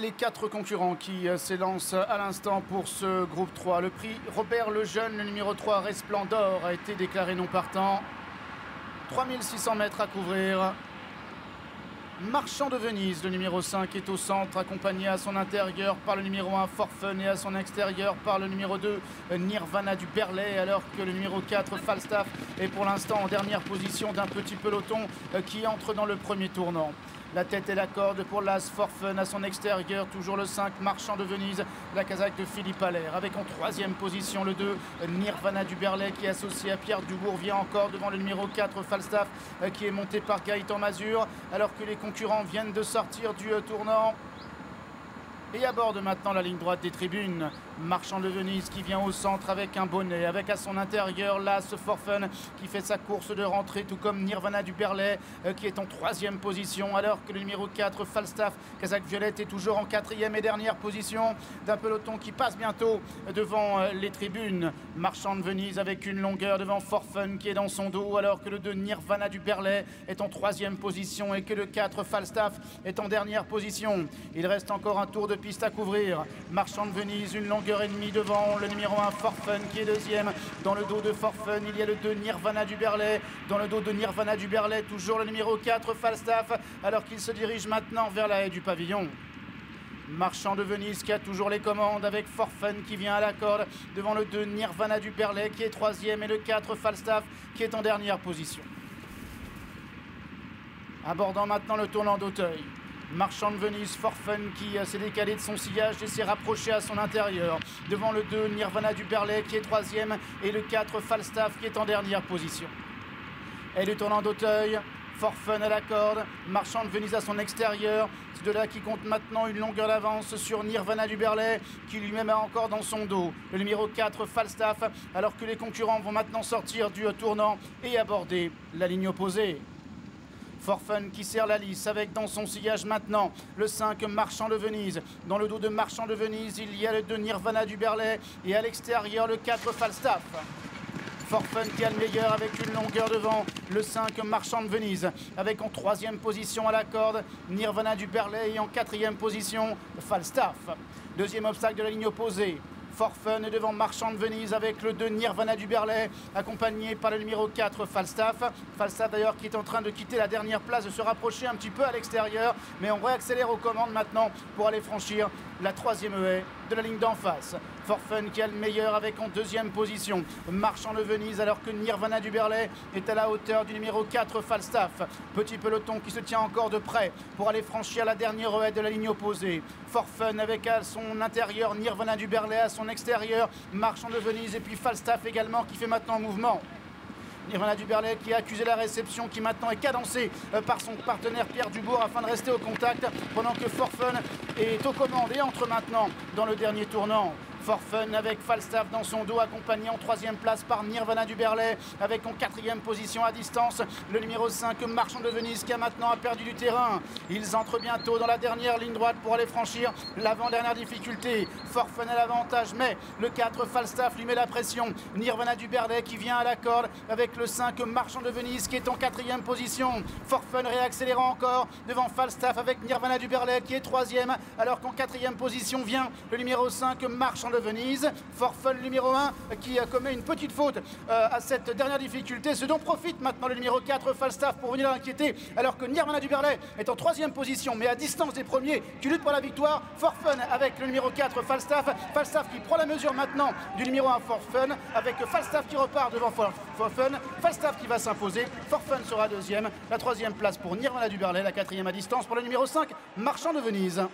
les 4 concurrents qui s'élancent à l'instant pour ce groupe 3. Le prix Robert Lejeune, le numéro 3 Resplendor, a été déclaré non partant. 3600 mètres à couvrir. Marchand de Venise, le numéro 5, est au centre, accompagné à son intérieur par le numéro 1 Forfun et à son extérieur par le numéro 2 Nirvana du Berlay, alors que le numéro 4 Falstaff est pour l'instant en dernière position d'un petit peloton qui entre dans le premier tournant. La tête et la corde pour l'As Forfun à son extérieur, toujours le 5 Marchand de Venise, la casaque de Philippe Allaire, avec en troisième position le 2 Nirvana du Berlay qui est associé à Pierre Dubourg, vient encore devant le numéro 4 Falstaff qui est monté par Gaëtan Mazur, alors que les concurrents viennent de sortir du tournant et aborde maintenant la ligne droite des tribunes. Marchand de Venise qui vient au centre avec un bonnet, avec à son intérieur l'As Forfun qui fait sa course de rentrée, tout comme Nirvana du Berlay qui est en troisième position, alors que le numéro 4 Falstaff, casaque violette, est toujours en quatrième et dernière position d'un peloton qui passe bientôt devant les tribunes. Marchand de Venise avec une longueur devant Forfun qui est dans son dos, alors que le 2 Nirvana du Berlay est en troisième position et que le 4 Falstaff est en dernière position. Il reste encore un tour de piste à couvrir. Marchand de Venise, une longueur et demie devant le numéro 1 Forfun qui est deuxième. Dans le dos de Forfun, il y a le 2 Nirvana du Berlay. Dans le dos de Nirvana du Berlay, toujours le numéro 4 Falstaff, alors qu'il se dirige maintenant vers la haie du pavillon. Marchand de Venise qui a toujours les commandes avec Forfun qui vient à la corde devant le 2 Nirvana du Berlay qui est troisième et le 4 Falstaff qui est en dernière position. Abordant maintenant le tournant d'Auteuil. Marchand de Venise, Forfun qui s'est décalé de son sillage et s'est rapproché à son intérieur. Devant le 2 Nirvana du Berlay qui est troisième et le 4 Falstaff qui est en dernière position. Et le tournant d'Auteuil, Forfun à la corde, Marchand de Venise à son extérieur. C'est de là qui compte maintenant une longueur d'avance sur Nirvana du Berlay qui lui-même a encore dans son dos le numéro 4 Falstaff, alors que les concurrents vont maintenant sortir du tournant et aborder la ligne opposée. Forfun qui serre la lisse avec dans son sillage maintenant le 5 Marchand de Venise. Dans le dos de Marchand de Venise, il y a le 2 Nirvana du Berlay et à l'extérieur le 4 Falstaff. Forfun qui a le meilleur avec une longueur devant le 5 Marchand de Venise, avec en troisième position à la corde Nirvana du Berlay et en quatrième position Falstaff. Deuxième obstacle de la ligne opposée. Forfun est devant Marchand de Venise avec le 2 Nirvana du Berlay, accompagné par le numéro 4 Falstaff. Falstaff d'ailleurs qui est en train de quitter la dernière place, de se rapprocher un petit peu à l'extérieur, mais on réaccélère aux commandes maintenant pour aller franchir la troisième haie de la ligne d'en face. Forfun qui a le meilleur avec en deuxième position Marchand de Venise, alors que Nirvana du Berlay est à la hauteur du numéro 4 Falstaff. Petit peloton qui se tient encore de près pour aller franchir la dernière haie de la ligne opposée. Forfun avec à son intérieur Nirvana du Berlay, à son extérieur Marchand de Venise et puis Falstaff également qui fait maintenant mouvement. Nirvana du Berlay qui a accusé la réception, qui maintenant est cadencé par son partenaire Pierre Dubourg afin de rester au contact, pendant que Forfun est aux commandes et entre maintenant dans le dernier tournant. Forfun avec Falstaff dans son dos, accompagné en troisième place par Nirvana du Berlay, avec en quatrième position à distance le numéro 5 Marchand de Venise qui a maintenant perdu du terrain. Ils entrent bientôt dans la dernière ligne droite pour aller franchir l'avant-dernière difficulté. Forfun a l'avantage, mais le 4 Falstaff lui met la pression. Nirvana du Berlay qui vient à la corde avec le 5 Marchand de Venise qui est en quatrième position. Forfun réaccélérant encore devant Falstaff avec Nirvana du Berlay qui est troisième, alors qu'en quatrième position vient le numéro 5 Marchand de Venise. Forfun numéro 1 qui commet une petite faute à cette dernière difficulté, ce dont profite maintenant le numéro 4 Falstaff pour venir l'inquiéter, alors que Nirvana du Berlay est en troisième position mais à distance des premiers qui luttent pour la victoire. Forfun avec le numéro 4 Falstaff, Falstaff qui prend la mesure maintenant du numéro 1 Forfun, avec Falstaff qui repart devant Forfun, Falstaff qui va s'imposer, Forfun sera deuxième, la troisième place pour Nirvana du Berlay, la quatrième à distance pour le numéro 5 Marchand de Venise.